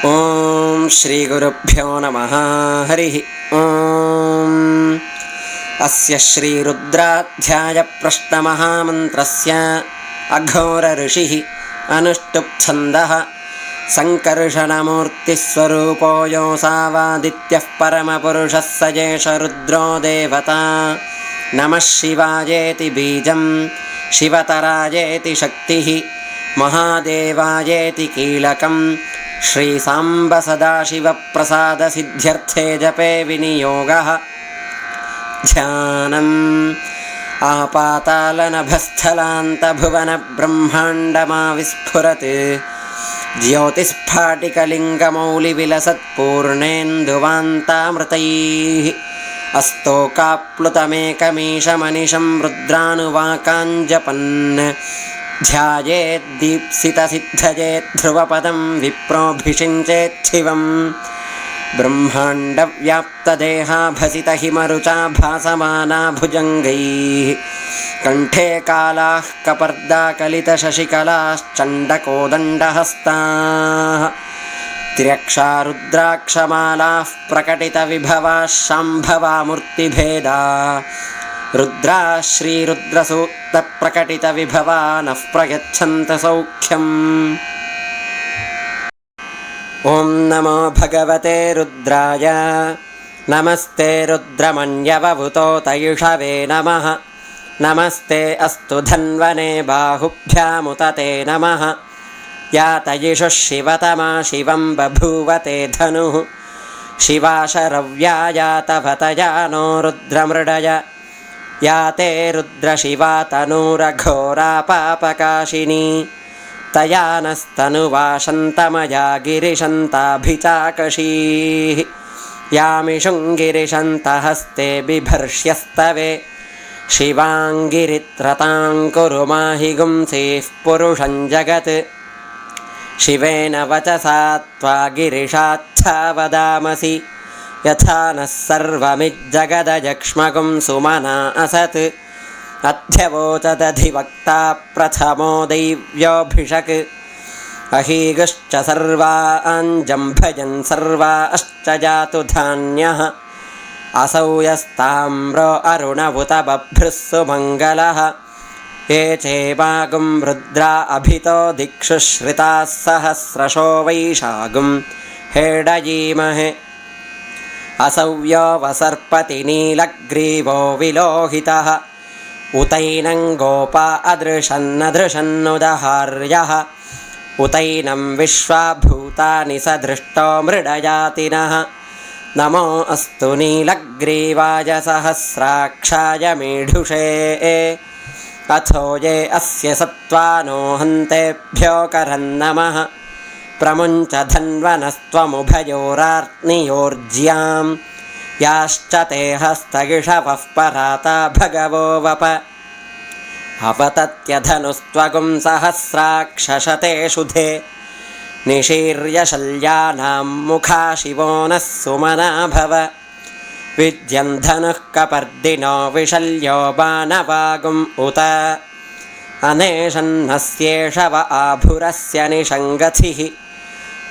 ಓಂ ಶ್ರೀ ಗುರುಭ್ಯೋ ನಮಃ. ಹರಿ ಓಂ. ಅಸ್ಯ ಶ್ರೀ ರುದ್ರಾಧ್ಯಾಯ ಪ್ರಶ್ನಮಹಾಮಂತ್ರಸ್ಯ ಅಘೋರ ಋಷಿಃ ಅನುಷ್ಠುಪ್ ಛಂದಃ ಸಂಕರ್ಷಣಮೂರ್ತಿಸ್ವರೂಪೋ ಯೋऽಸಾವಾದಿತ್ಯಃ ಪರಮಪುರುಷಃ ಸಜೇಷ ರುದ್ರೋ ದೇವತಾ. ನಮಃ ಶಿವಾಯೇತಿ ಬೀಜಂ ಶಿವತರಾಯೇತಿ ಶಕ್ತಿಃ ಮಹಾದೇವಾಯೇತಿ ಕೀಲಕಂ. ಶ್ರೀ ಸಾಂಬ ಸದಾಶಿವ ಪ್ರಸಾದ ಸಿದ್ಧ್ಯರ್ಥೇ ಜಪೇ ವಿನಿಯೋಗಃ. ಧ್ಯಾನಂ ಆಪಾತಾಲನಭಸ್ಥಲಾಂತ ಭುವನ ಬ್ರಹ್ಮಾಂಡಮಾ ವಿಸ್ಫುರತ್ ಜ್ಯೋತಿಸ್ಫಾಟಿಕಲಿಂಗಮೌಲಿ ವಿಲಸತ್ ಪೂರ್ಣೇಂದುವಾಂತಾಮೃತೈಃ. ಅಸ್ತೋಕಾಪ್ಲುತಮೇಕಮೀಶಮನಿಶಂ ರುದ್ರಾನುವಾಕಾಂಜಪನ್ ಧ್ಯಾಯೇದ್ದೀಪ್ಸಿತಸಿದ್ಧಯೇತ್ ಧ್ರುವಪದಂ ವಿಪ್ರೋಭಿಷಿಂಚೇಚ್ಛಿವಂ. ಬ್ರಹ್ಮಾಂಡವ್ಯಾಪ್ತದೇಹಾಭಸಿತಹಿಮರುಚಾ ಭಾಸಮಾನಾ ಭುಜಂಗೈಃ. ಕಂಠೇ ಕಾಲಾಃ ಕಪರ್ದಾಕಲಿತಶಶಿಕಲಾಶ್ಚಂಡಕೋದಂಡಹಸ್ತಾಃ. ತ್ರ್ಯಕ್ಷಾ ರುದ್ರಾಕ್ಷಮಾಲಾಃ ಪ್ರಕಟಿತವಿಭವಾಃ ಶಾಂಭವಾ ಮೂರ್ತಿಭೇದಾ. ರುದ್ರಾ ಶ್ರೀರುದ್ರಸೂಕ್ತ ಪ್ರಕಟಿತ ವಿಭವಾ ನಃ ಪ್ರಯಚ್ಛಂತ ಸೌಖ್ಯಂ. ಓಂ ನಮೋ ಭಗವತೆ ರುದ್ರಾಯ. ನಮಸ್ತೆ ರುದ್ರಮನ್ಯವವುತೋ ತೈಷವೇ ನಮಃ. ನಮಸ್ತೆ ಅಸ್ತು ಧನ್ವನೆ ಬಾಹುಭ್ಯಾಮುತತೆ ನಮಃ. ಯಾ ತಯಿಷುಃ ಶಿವತಮಾ ಶಿವಂ ಬಭೂವತೆ ಧನುಃ. ಶಿವಾಶರವ್ಯಾ ಯಾತವತಯಾ ನೋ ರುದ್ರಮೃಡಯ. ಯಾ ತೇ ರುದ್ರಶಿವಾ ತನೂರಘೋರಾ ಪಾಪಕಾಶಿನಿ. ತಯಾ ನಸ್ತನುವಾಶಂತಮಯಾ ಗಿರಿಶಂತಾಭಿಚಾಕಶೀಃ. ಯಾಮಿಷುಂಗಿರಿಶಂತಹಸ್ತೆ ಬಿಭರ್ಷ್ಯಸ್ತವೆ. ಶಿವಾಂಗಿರಿತ್ರತಾಂಕುರು ಮಾಹಿ ಗುಂಸೀಃ ಪುರುಷಂ ಜಗತ್. ಶಿವೇನ ವಚಸಾ ತ್ವಾ ಗಿರಿಶಾಚ್ಛಾ ವದಾಮಸಿ. ಯಥಾ ನಃ ಸರ್ವಮಿಜ್ಜಗದಯಕ್ಷ್ಮಗುಂ ಸುಮನಾ ಅಸತ್. ಅಧ್ಯವೋಚದಧಿವಕ್ತಾ ಪ್ರಥಮೋ ದೈವ್ಯೋಭಿಷಕ್. ಅಹೀಗಶ್ಚ ಸರ್ವಾಂಜಂಭಯನ್ ಸರ್ವಾಶ್ಚ ಜಾತು ಧಾನ್ಯಃ. ಅಸೌ ಯಸ್ತಾಮ್ರೋ ಅರುಣವುತ ಬಭ್ರುಃ ಸುಮಂಗಲಃ. ಯೇ ಚೇವಾಗುಂ ರುದ್ರಾ ಅಭಿತೋ ದಿಕ್ಷು ಶ್ರಿತಾಃ ಸಹಸ್ರಶೋ ವೈಶಾಗುಂ ಹೇಡಯೀಮಹೆ. ಅಸೌ ಯೋ ವಸರ್ಪತಿ ನೀಲಗ್ರೀವೋ ವಿಲೋಹಿತಃ. ಉತೈನಂ ಗೋಪಾ ಅದೃಶನ್ನದೃಶನ್ನುದಹಾರ್ಯಃ. ಉತೈನಂ ವಿಶ್ವಾಭೂತಾನಿ ಸದೃಷ್ಟೋ ಮೃಡಯಾತಿನಃ. ನಮೋ ಅಸ್ತು ನೀಲಗ್ರೀವಾಯ ಸಹಸ್ರಾಕ್ಷಾಯ ಮೇಢುಷೇ. ಅಥೋ ಯೇ ಅಸ್ಯ ಸತ್ವಾನೋ ಹಂತೆಭ್ಯೋ ಕರನ್ನಮಃ. ಪ್ರಮುಂಚ ಧನ್ವನಸ್ತ್ವಮುಭಯೋರಾರ್ನಿಯೋರ್ಜ್ಯಾಂ. ಯಾಶ್ಚ ತೇ ಹಸ್ತಗಿಷವಃ ಪರಾತಾ ಭಗವೋ ವಪ. ಅವತತ್ಯಧನುಸ್ತ್ವಗುಂ ಸಹಸ್ರಾಕ್ಷಶತೆ ಶುಧೆ. ನಿಶೀರ್ಯ ಶಲ್ಯಾನಾಂ ಮುಖಾ ಶಿವೋ ನಃ ಸುಮನಾ ಭವ. ವಿದ್ಯಂ ಧನುಃ ಕಪರ್ದಿನೋ ವಿಶಲ್ಯೋ ಬಾಣವಾಗುಂ ಉತ. ಅನೇಷನ್ನಸ್ಯೇಷ ವ ಆಭುರಸ್ಯ ನಿಷಂಗಥಿಃ.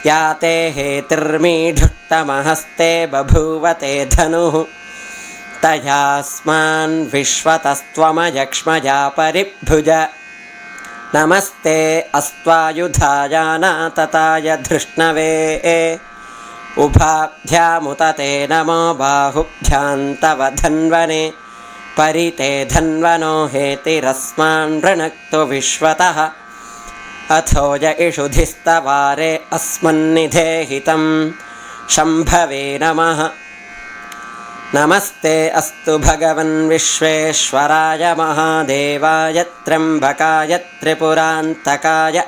ಯಾ ತೇ ಹೇತಿರ್ಮೀಢುತ್ತಮಹಸ್ತೆ ಬಭೂವತೆ ಧನುಃ. ತಯಾಸ್ಮಾನ್ ವಿಶ್ವತಸ್ತ್ವಮಯಕ್ಷ್ಮಜಾ ಪರಿಭುಜ. ನಮಸ್ತೆ ಅಸ್ತ್ವಾಯುಧಾಯಾನಾತತಾಯ ಧೃಷ್ಣವೇ. ಉಭಾಭ್ಯಾಮುತತೆ ನಮೋ ಬಾಹುಭ್ಯಾಂತವ ಧನ್ವನೆ. ಪರಿತೆ ಧನ್ವನೋ ಹೇತಿರಸ್ಮಾನ್ ಋಣಕ್ತು ವಿಶ್ವತಃ. ಅಥೋ ಯ ಇಷುಧಿಸ್ತವಾರೆ ಅಸ್ಮನ್ನಿಧೇಹಿತಂ ಶಂಭವೇ ನಮಃ. ನಮಸ್ತೆ ಅಸ್ತು ಭಗವನ್ ವಿಶ್ವೇಶ್ವರಾಯ ಮಹಾದೇವಾಯ ತ್ರ್ಯಂಬಕಾಯ ತ್ರಿಪುರಾಂತಕಾಯ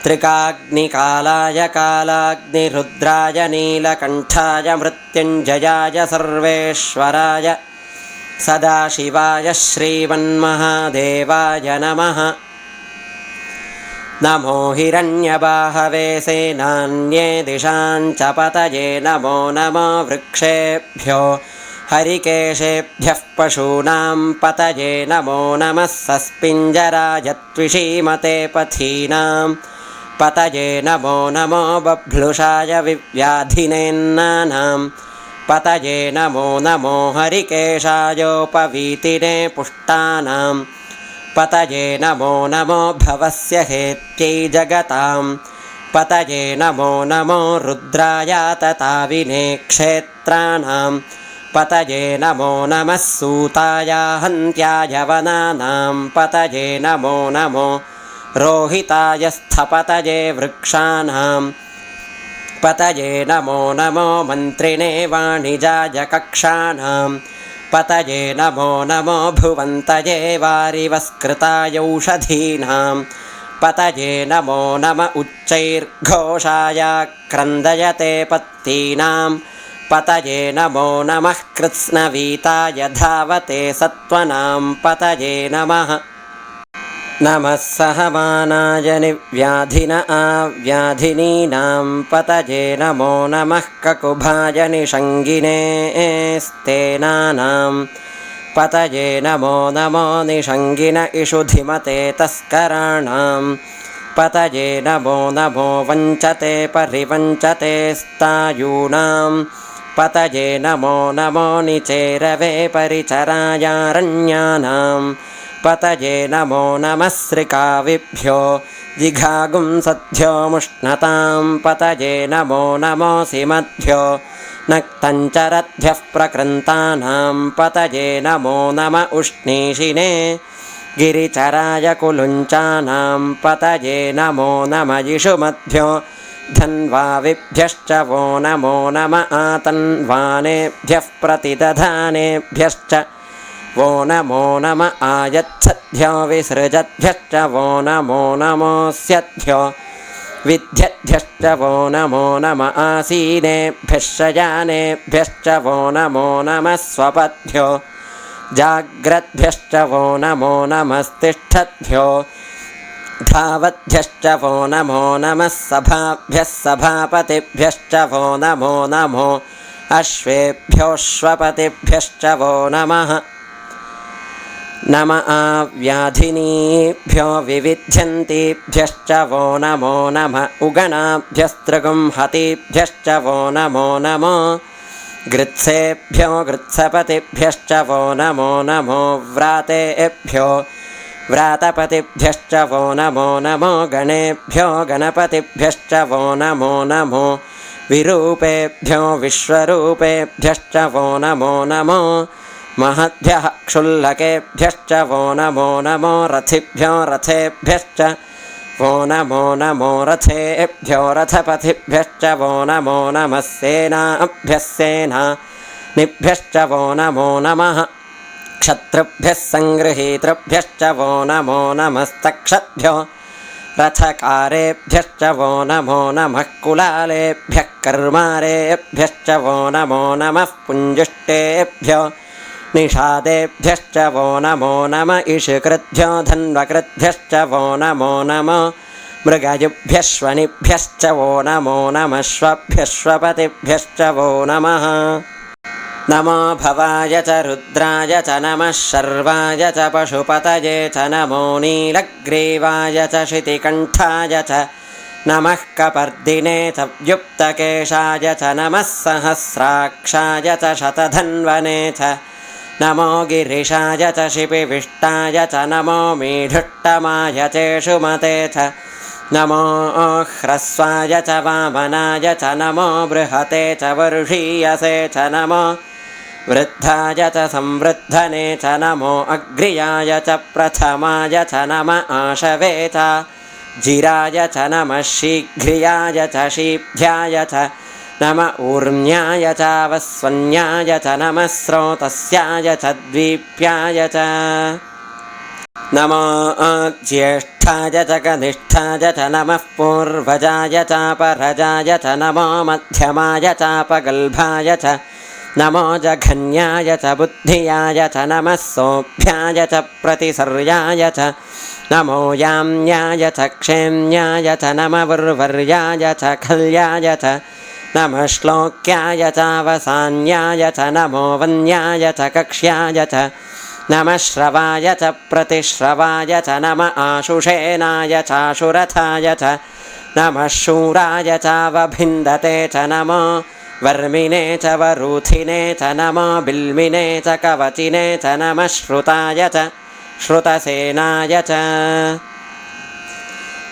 ತ್ರಿಕಾಗ್ನಿಕಾಲಾಯ ಕಾಲಾಗ್ನಿರುದ್ರಾಯ ನೀಲಕಂಠಾಯ ಮೃತ್ಯುಂಜಯಾಯ ಸರ್ವೇಶ್ವರಾಯ ಸದಾಶಿವಾಯ ಶ್ರೀಮನ್ಮಹಾದೇವಾಯ ನಮಃ. ನಮೋ ಹಿರಣ್ಯಬಾಹವೇ ಸೇನಾನ್ಯೇ ದಿಶಾಂಚ ಪತಯೇ. ನಮೋ ನಮೋ ವೃಕ್ಷೇಭ್ಯೋ ಹರಿಕೇಶೇಭ್ಯಃ ಪಶೂನಾಂ ಪತಯೇ. ನಮೋ ನಮಃ ಸಸ್ಪಿಂಜರಾಯ ತ್ವಿಷೀಮತೆ ಪಥೀನಾಂ पतये नमो नमो बभ्लुषाय विव्याधिनेन्नानां पतये नमो नमो हरिकेशायोपवीतिने पुष्टानां पतये नमो नमो भवस्य हेत्यै जगतां पतये नमो नमो रुद्राय तताविने क्षेत्राणां पतये नमो नमः सूताय हन्त्याय वनानां पतये नमो नमो रोहिताय स्थपतये वृक्षाणां पतये नमो नमो मन्त्रिणे वाणिजाय कक्षाणां पतये नमो नमो भुवन्तये वारिवस्कृताय औषधीनां पतये नमो नम उच्चैर्घोषाय क्रन्दयते पत्तीनां पतये नमो नमः कृत्स्नवीताय धावते सत्त्वनां पतये नमः नमः सहमानाय निव्याधिन आव्याधिनीनां पतये नमो नमः ककुभाय निषङ्गिने स्तेनानां पतये नमो नमो निषङ्गिन इषुधिमते तस्कराणां पतये नमो नमो वञ्चते परिवञ्चते स्तायूनां पतये नमो नमो निचेरवे परिचरायारण्यानां पतये नमो नमः श्रिकाविभ्यो जिघागुंसद्भ्यो मुष्णतां पतये नमो नमोऽसिमद्भ्यो नक्तञ्चरद्भ्यः प्रकृन्तानां पतये नमो नम उष्णीषिणे गिरिचराय कुलुञ्चानां पतये नमो नम इषुमद्भ्यो धन्वाविभ्यश्च वो नमो नम आतन्वानेभ्यः प्रतिदधानेभ्यश्च वो नमो नम आयच्छद्भ्यो विसृजद्भ्यश्च वो नमो नमोऽस्यद्भ्यो विद्यद्भ्यश्च वो नमो नम आसीनेभ्यः शयानेभ्यश्च वो नमो नमः स्वपद्भ्यो जाग्रद्भ्यश्च वो नमो नमस्तिष्ठद्भ्यो धावद्भ्यश्च वो नमो नमः सभाभ्यः सभापतिभ्यश्च वो नमो नमो अश्वेभ्योऽश्वपतिभ्यश्च वो नमः नम आव्याधिनीभ्यो विविध्यन्तीभ्यश्च वो नमो नमः उगणाभ्यस्त्रिगुंहतीभ्यश्च वो नमो नमो गृत्सेभ्यो गृत्सपतिभ्यश्च वो नमो नमो व्रातेभ्यो व्रातपतिभ्यश्च वो नमो नमो गणेभ्यो गणपतिभ्यश्च वो नमो नमो विरूपेभ्यो विश्वरूपेभ्यश्च वो नमो नमो महद्भ्यः क्षुल्लकेभ्यश्च वो नमो नमो रथिभ्यो रथेभ्यश्च वो नमो नमो रथेभ्यो रथपतिभ्यश्च वो नमो नमः सेनाभ्यः सेनानिभ्यश्च वो नमो नमः क्षत्रुभ्यः सङ्गृहीतृभ्यश्च वो नमो नमस्तक्षद्भ्यो रथकारेभ्यश्च वो नमो नमः कुलालेभ्यः कर्मारेभ्यश्च वो नमो नमः पुञ्जुष्टेभ्यो निषादेभ्यश्च वो नमो नम इषुकृद्भ्यो धन्वकृद्भ्यश्च वो नमो नमो मृगयुभ्यश्वनिभ्यश्च वो नमो नमः श्वभ्यश्वपतिभ्यश्च वो नमः नमो भवाय च रुद्राय च नमः शर्वाय च पशुपतये च नमो नीलग्रीवाय च शितिकण्ठाय च नमः कपर्दिने च व्युक्तकेशाय च नमः सहस्राक्षाय च शतधन्वने च नमो गिरिशाय च शिपिविष्टाय च नमो मीढुट्टमाय चेषुमते च नमो ह्रस्वाय च वामनाय च नमो बृहते च वर्षीयसे च नमो वृद्धाय च संवृद्धने च नमो अग्र्याय च प्रथमाय च नम आशवे च जिराय च नमः शीघ्रियाय च शीभ्याय च नम ऊर्ण्याय च वस्वन्याय च नमः स्रोतस्याय च द्वीप्याय च नमो ज्येष्ठाय च कनिष्ठाय च नमः पूर्वजाय चापरजाय च नमो मध्यमाय चापगल्भाय च नमो जघन्याय च बुद्धियाय च नमः सोऽभ्याय च प्रतिसर्याय च नमो याम्याय च क्षेम्याय च नमः वर्वर्याय च खल्याय च नमः श्लोक्याय चावसान्याय च नमो वन्याय च कक्ष्याय च नमः श्रवाय च प्रतिश्रवाय च नम आशुषेनाय चाशुरथाय च नमः शूराय चावभिन्दते च नमो वर्मिणे च वरूथिने च नमो बिल्मिने च कवचिने च नमः श्रुताय च श्रुतसेनाय च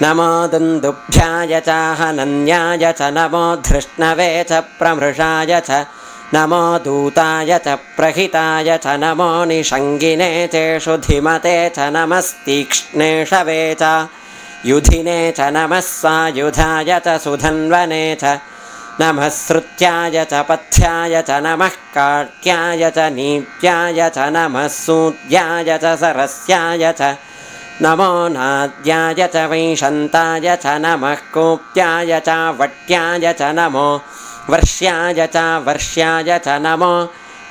नमो दुन्दुभ्याय च हनन्याय च नमो धृष्णवे च प्रमृषाय च नमो दूताय च प्रहिताय च नमो निषङ्गिने चेषु धिमते च नमस्तीक्ष्णेषवे च युधिने च नमः स्वायुधाय च सुधन्वने च नमः श्रुत्याय च पथ्याय च नमः काट्याय च नीप्याय च नमः सूद्याय च सरस्याय च नमो नाद्याय च वैशन्ताय च नमः कोप्याय च वट्याय च नमो वर्ष्याय च वर्ष्याय च नमो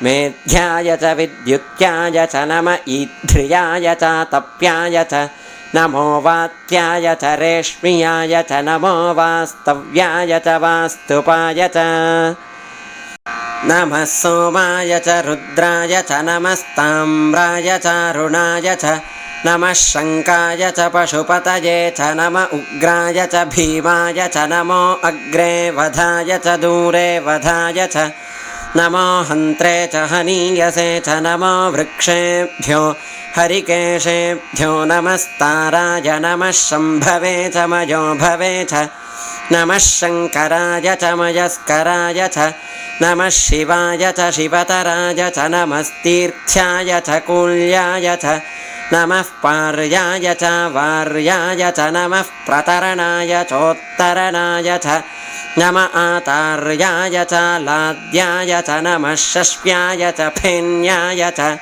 मेध्याय च विद्युत्याय च नम ईध्रियाय च तप्याय च नमो वात्याय च रेष्म्याय च नमो वास्तव्याय च वास्तुपाय च नमः सोमाय च रुद्राय च नमस्ताम्राय च अरुणाय च नमः शङ्काय च पशुपतये च नम उग्राय च भीमाय च नमो अग्रे वधाय च दूरे वधाय च नमो हन्त्रे च हनीयसे च नमो वृक्षेभ्यो हरिकेशेभ्यो नमस्ताराय नमः शम्भवे च मयोभवे च नमः शङ्कराय च मयस्कराय च नमः शिवाय च शिवतराय च नमस्तीर्थ्याय च कूल्याय च नमः पार्याय च वार्याय च नमः प्रतरणाय चोत्तरणाय च नम आतार्याय च लाद्याय च नमः शष्प्याय च फेन्याय च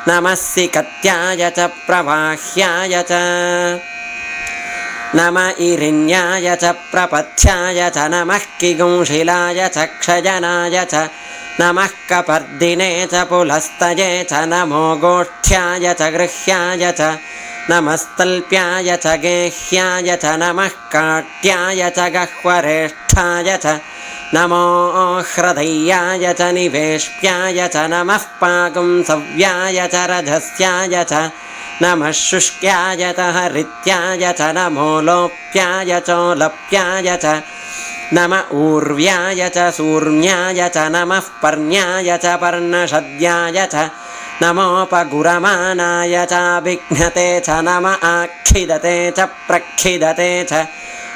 नमः सिकत्याय च प्रवाह्याय च नम इरिण्याय च प्रपथ्याय च नमः किगुंशिलाय च क्षयनाय च नमः कपर्दिने च पुलस्तये च नमो गोष्ठ्याय च गृह्याय च नमस्तल्प्याय च गेह्याय च नमः काट्याय च गह्वरेष्ठाय च नमो हृदयाय च निवेश्याय च नमः पागुंसव्याय च रजस्याय च नमः शुष्क्याय च हरित्याय च नमो लोप्याय चोलप्याय च नम ऊर्व्याय च सूर्म्याय च नमः पर्ण्याय च पर्णशद्याय च नमोपगुरमानाय चाभिघ्नते च नम आक्षिदते च प्रक्षिदते च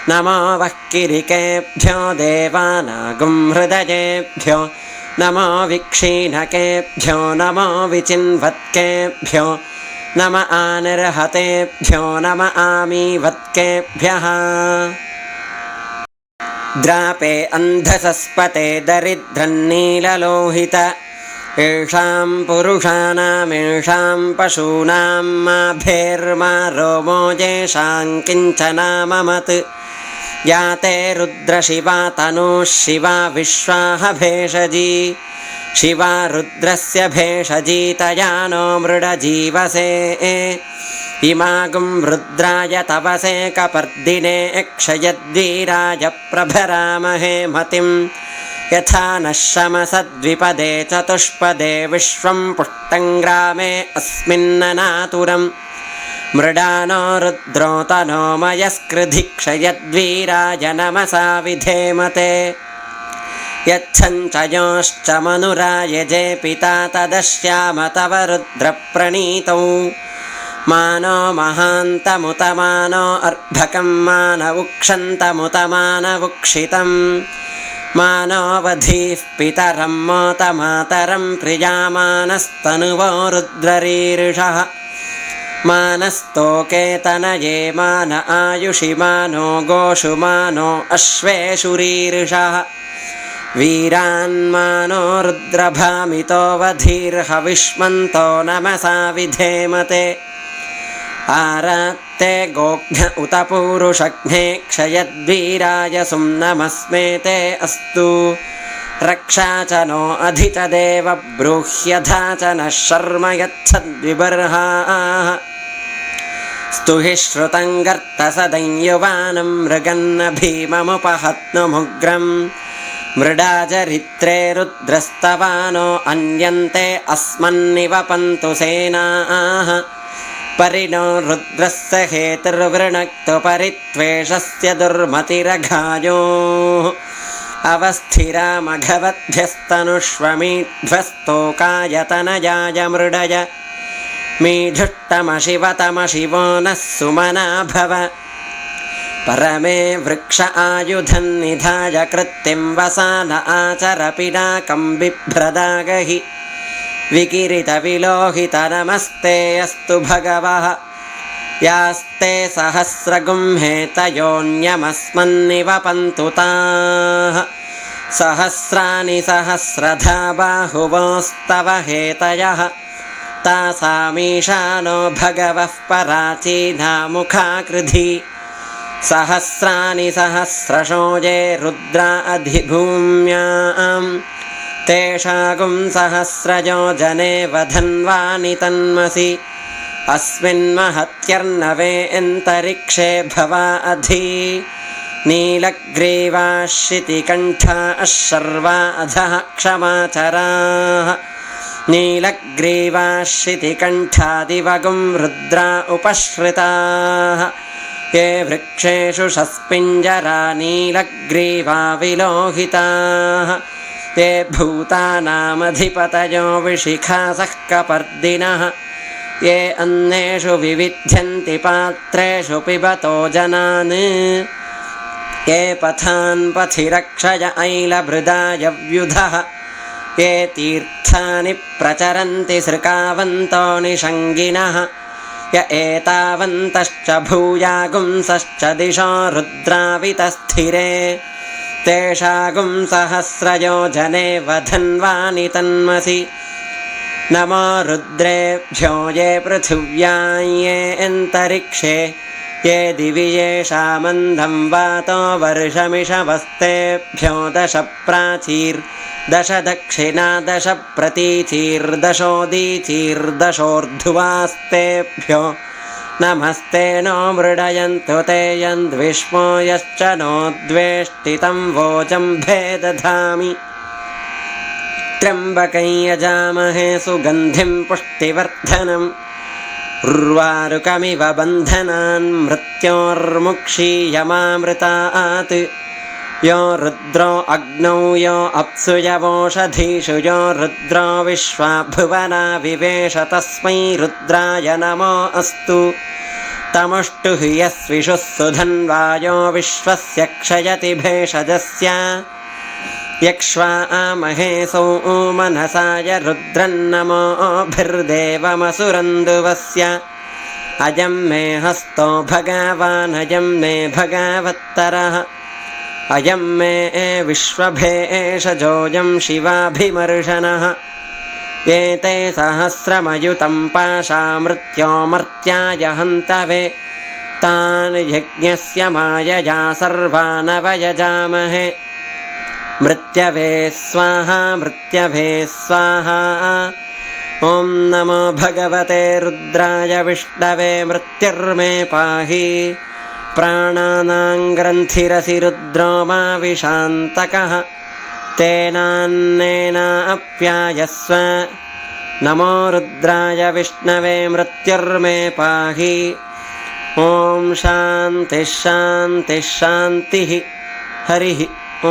नमो वह्किरिकेभ्यो देवानागुं हृदयेभ्यो नमो विक्षीणकेभ्यो नमो विचिन्वत्केभ्यो नम आनिर्हतेभ्यो नम आमीवत्केभ्यः द्रापे अन्धसस्पते दरिद्रन्नीललोहित येषां पुरुषाणामेषां पशूनां माभेर्मा रोमो येषां किञ्चनाममत् याते रुद्रशिवा तनुः शिवा विश्वाह भेषजी शिवा रुद्रस्य भेषजी तया नो मृडजीवसे इमागुं रुद्राय तवसे कपर्दिने क्षयद्वीराय प्रभरामहे मतिं यथा नः शमसद्विपदे चतुष्पदे विश्वं पुष्टं ग्रामे अस्मिन्ननातुरं मृडानो रुद्रो तनो मयस्कृधि क्षयद्वीराय नमसा विधेमते यच्छञ्चयोश्च मनुरायजे पिता तदश्याम तव रुद्रप्रणीतौ मानो महान्तमुतमानो अर्भकं मानवुक्षन्तमुतमानवुक्षितं मानोऽवधीः पितरं मोतमातरं प्रियामानस्तनुवो रुद्ररीरिषः मानस्तोके तनये मान आयुषि मानो गोषु मानो अश्वेषु रीरिषः वीरान्मानो रुद्रभामितो वधीर्हविष्मन्तो नमसा विधेमते आरात्ते गोघ्न उत पूरुषघ्ने क्षयद्वीराय सुम्नमस्मेते अस्तु रक्षा च नो अधि च देव ब्रूह्यधा च नः शर्म यच्छद्विबर्हाः स्तुहि श्रुतं गर्तसदंयुवानं मृगन्न भीममुपहत्नुमुग्रं मृडाचरित्रे रुद्रस्तवानो अन्यन्ते अस्मन्निवपन्तु सेनाः परिणो रुद्रस्य हेतुर्वृणक्तु परित्वेषस्य दुर्मतिरघायोः अवस्थिरामघवद्भ्यस्तनुष्वमीध्वस्तोकायतनयाय मृडय मीधुष्टमशिवतमशिवो नः सुमना भव परमे वृक्ष आयुधन्निधाय कृत्तिं वसान आचर पिनाकं बिभ्रदागहि विकिरितविलोहितनमस्ते अस्तु भगवः यास्ते सहस्रगुंहेतयोऽन्यमस्मन्निवपन्तु ताः सहस्राणि सहस्रधा बाहुवोस्तव हेतयः तासामीशानो भगवः पराचीना मुखाकृधि सहस्राणि सहस्रशो ये रुद्रा अधिभूम्यां तेषागुं सहस्रयोजने वधन्वानि तन्मसि अस्मिन्महत्यर्णवे अन्तरिक्षे भवा अधि नीलग्रीवाश्रितिकण्ठा शर्वा अधः क्षमाचराः नीलग्रीवाश्रितिकण्ठादिवगुं रुद्रा उपश्रिताः ये वृक्षेषु शस्पिञ्जरा नीलग्रीवा विलोहिताः ते भूतानामधिपतयो विशिखासः कपर्दिनः ये अन्नेषु विविध्यन्ति पात्रेषु पिबतो जनान् ये पथान् पथिरक्षय ऐलभृदायव्युधः ये तीर्थानि प्रचरन्ति सृकावन्तो निषङ्गिनः य एतावन्तश्च भूयागुंसश्च दिशो रुद्रावितस्थिरे तेषागुं सहस्रयोजने वधन्वानि तन्मसि नमो रुद्रेभ्यो ये पृथिव्यां ये अन्तरिक्षे ये दिवि येषामन्धं वातो वर्षमिषवस्तेभ्यो 10 प्राचीर्दश दक्षिणा 10 प्रतीचीर्दशोदीचीर्दशोर्ध्वास्तेभ्यो नमस्ते नो मृडयन्तु ते यन्द्विष्मो यश्च नो द्वेष्टितं वोचं भेदधामि त्र्यम्बकं यजामहे सुगन्धिं पुष्टिवर्धनम् उर्वारुकमिव बन्धनान् मृत्योर्मुक्षीयमामृतात् यो रुद्रो अग्नौ यो अप्सु यवोषधीषु यो रुद्रो विश्वा भुवना विवेश तस्मै रुद्राय नमो अस्तु तमुष्टुः यस्विषुः सुधन्वायो विश्वस्य क्षयति भेषजस्य यक्ष्वा महेशौ मनसाय रुद्रन्नमोभिर्देवमसुरन्दुवस्य अयं मे हस्तो भगवान् अयं मे भगवत्तरः अयं मे विश्वभेषजोऽयं शिवाभिमर्शनः एते सहस्रमयुतं पाशामृत्योमर्त्याय हन्तवे तान् यज्ञस्य मायया सर्वानवयजामहे मृत्यवे स्वाहा मृत्यवे स्वाहा ॐ नमो भगवते रुद्राय विष्णवे मृत्युर्मे पाहि प्राणानां ग्रन्थिरसि रुद्रो मा विशान्तकः तेनान्नेनाप्यायस्व नमो रुद्राय विष्णवे मृत्युर्मे पाहि ॐ शान्तिः शान्तिः शान्तिः हरिः ॐ